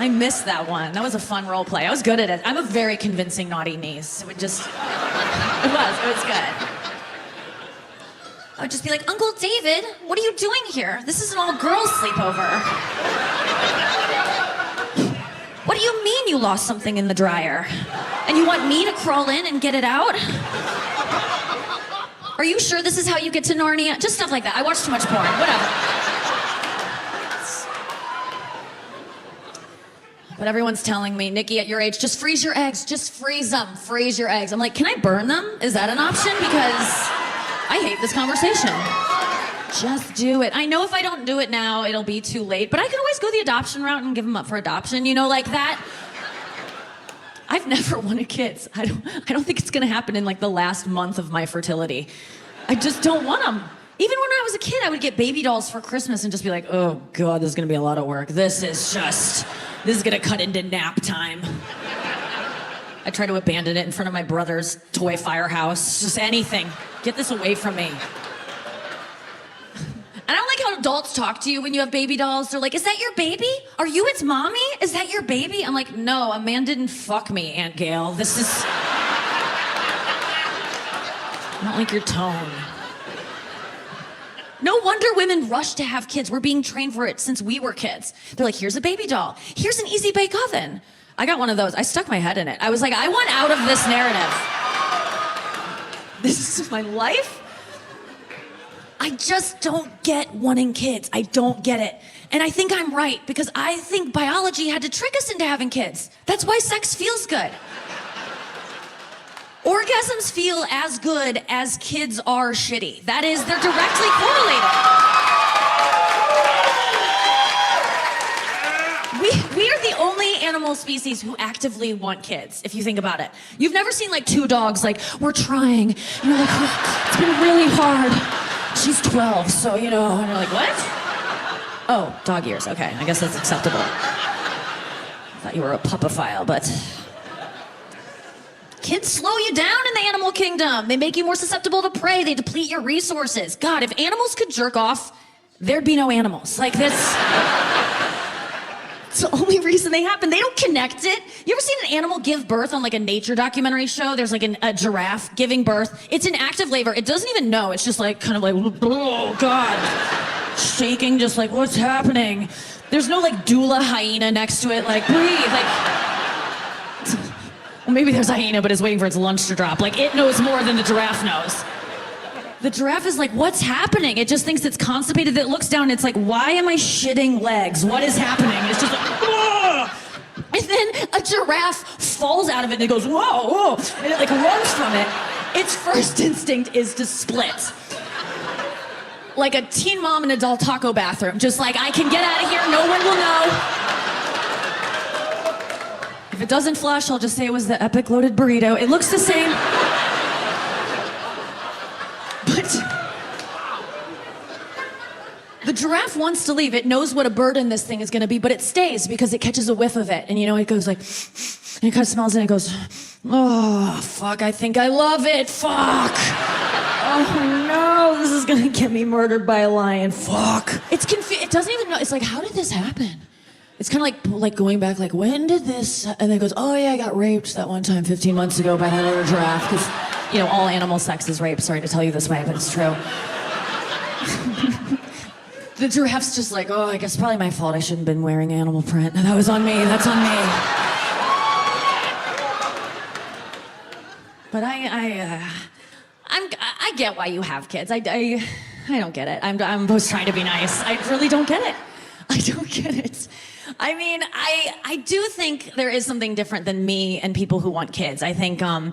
I missed that one. That was a fun role play. I was good at it. I'm a very convincing naughty niece. It was good. I would just be like, Uncle David, what are you doing here? This is an all-girls sleepover. What do you mean you lost something in the dryer? And you want me to crawl in and get it out? Are you sure this is how you get to Narnia? Just stuff like that. I watch too much porn. Whatever. But everyone's telling me, Nikki, at your age, just freeze your eggs. Just freeze them. Freeze your eggs. I'm like, can I burn them? Is that an option? Because I hate this conversation. Just do it. I know if I don't do it now, it'll be too late, but I can always go the adoption route and give them up for adoption, you know, like that. I've never wanted kids. I don't think it's gonna happen in like the last month of my fertility. I just don't want them. Even when I was a kid, I would get baby dolls for Christmas and just be like, oh God, this is gonna be a lot of work. This is gonna cut into nap time. I try to abandon it in front of my brother's toy firehouse. Just anything. Get this away from me. I don't like how adults talk to you when you have baby dolls. They're like, is that your baby? Are you its mommy? Is that your baby? I'm like, no, a man didn't fuck me, Aunt Gail. This is... I don't like your tone. No wonder women rush to have kids. We're being trained for it since we were kids. They're like, here's a baby doll. Here's an easy bake oven. I got one of those. I stuck my head in it. I was like, I want out of this narrative. This is my life. I just don't get wanting kids. I don't get it. And I think I'm right, because I think biology had to trick us into having kids. That's why sex feels good. Orgasms feel as good as kids are shitty. That is, they're directly correlated. We are the only animal species who actively want kids, if you think about it. You've never seen like two dogs like, we're trying. And you're like, it's been really hard. She's 12, so, you know, and you're like, what? Oh, dog ears, okay, I guess that's acceptable. I thought you were a pupophile, but... Kids slow you down in the animal kingdom. They make you more susceptible to prey. They deplete your resources. God, if animals could jerk off, there'd be no animals. Like this... It's the only reason they happen. They don't connect it. You ever seen an animal give birth on like a nature documentary show? There's like a giraffe giving birth. It's in active labor. It doesn't even know. It's just like kind of like, oh God, shaking, just like, what's happening? There's no like doula hyena next to it, like breathe, like. Well, maybe there's a hyena, but it's waiting for its lunch to drop. Like it knows more than the giraffe knows. The giraffe is like, what's happening? It just thinks it's constipated. It looks down and it's like, why am I shitting legs? What is happening? It's just like, whoa! And then a giraffe falls out of it and it goes, whoa, whoa, and it like runs from it. Its first instinct is to split. Like a teen mom in a Del Taco bathroom. Just like, I can get out of here, no one will know. If it doesn't flush, I'll just say it was the epic loaded burrito. It looks the same. The giraffe wants to leave. It knows what a burden this thing is going to be, but it stays because it catches a whiff of it. And you know, it goes like, and it kind of smells it and it goes, oh, fuck, I think I love it. Fuck. Oh no, this is going to get me murdered by a lion. Fuck. It's confused. It doesn't even know. It's like, how did this happen? It's kind of like going back, like, when did this? And then it goes, oh yeah, I got raped that one time 15 months ago by that other giraffe. Because, you know, all animal sex is rape. Sorry to tell you this way, but it's true. The giraffe's just like, oh, I guess probably my fault. I shouldn't have been wearing animal print. That was on me. That's on me. But I get why you have kids. I don't get it. I'm just trying to be nice. I really don't get it. I don't get it. I mean, I do think there is something different than me and people who want kids. I think I'm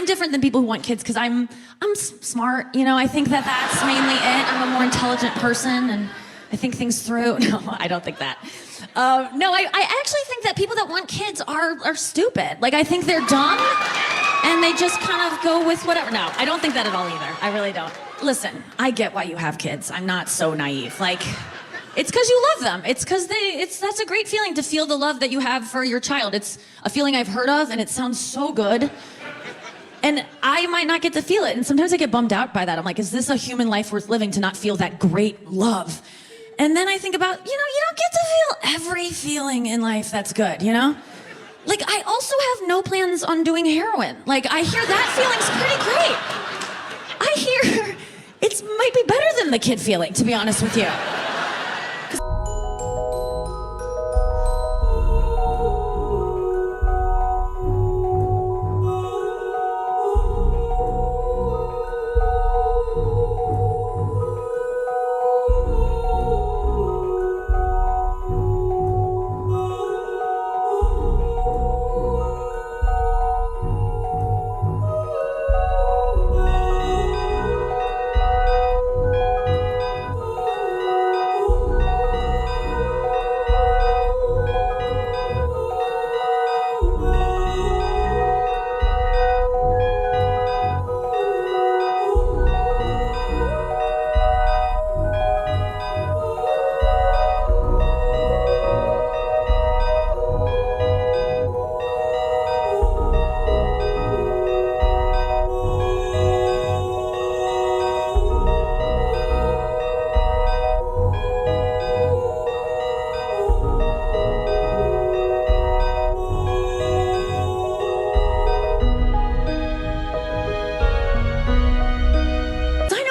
different than people who want kids because I'm smart. You know, I think that's mainly it. I'm a more intelligent person and I think things through. No, I don't think that. No, I actually think that people that want kids are stupid. Like, I think they're dumb and they just kind of go with whatever. No, I don't think that at all either. I really don't. Listen, I get why you have kids. I'm not so naive. Like, it's because you love them. It's because that's a great feeling to feel the love that you have for your child. It's a feeling I've heard of and it sounds so good. And I might not get to feel it. And sometimes I get bummed out by that. I'm like, is this a human life worth living to not feel that great love? And then I think about, you know, you don't get to feel every feeling in life that's good, you know? Like, I also have no plans on doing heroin. Like, I hear that feeling's pretty great. I hear it might be better than the kid feeling, to be honest with you.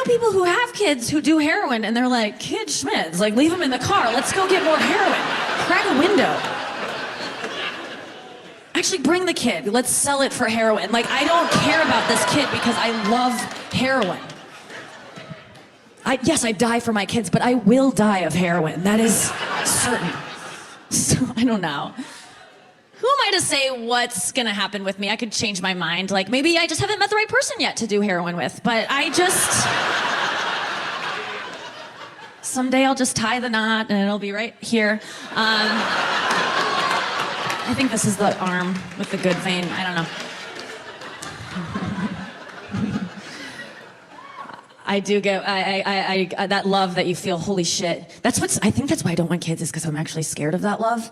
People who have kids who do heroin and they're like, kid Schmids, like leave them in the car. Let's go get more heroin. Crack a window. Actually bring the kid. Let's sell it for heroin. Like, I don't care about this kid because I love heroin. Yes, I die for my kids, but I will die of heroin. That is certain. So, I don't know. Who am I to say what's gonna happen with me? I could change my mind. Like, maybe I just haven't met the right person yet to do heroin with, but someday I'll just tie the knot and it'll be right here. I think this is the arm with the good vein. I don't know. I do get, that love that you feel, holy shit. I think that's why I don't want kids, is because I'm actually scared of that love.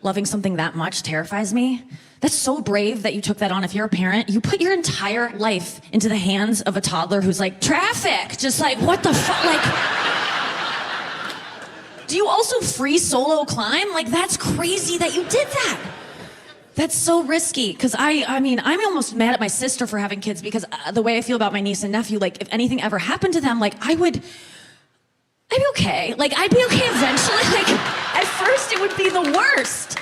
Loving something that much terrifies me. That's so brave that you took that on. If you're a parent, you put your entire life into the hands of a toddler who's like, traffic! Just like, what the fuck? Like, do you also free solo climb? Like, that's crazy that you did that. That's so risky. Because I mean, I'm almost mad at my sister for having kids, because the way I feel about my niece and nephew, like, if anything ever happened to them, like, I'd be okay. Like, I'd be okay eventually. Like, at first it would be the worst.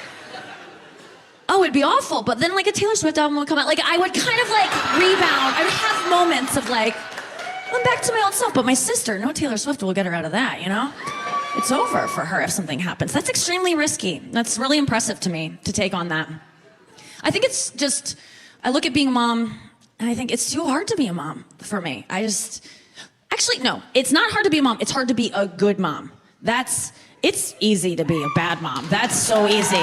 Oh, it'd be awful. But then, like, a Taylor Swift album would come out. Like, I would kind of, like, rebound. I'd have moments of, like, I'm back to my old self. But my sister, no Taylor Swift will get her out of that, you know? It's over for her if something happens. That's extremely risky. That's really impressive to me, to take on that. I think it's just, I look at being a mom, and I think it's too hard to be a mom for me. Actually, no, it's not hard to be a mom. It's hard to be a good mom. It's easy to be a bad mom. That's so easy.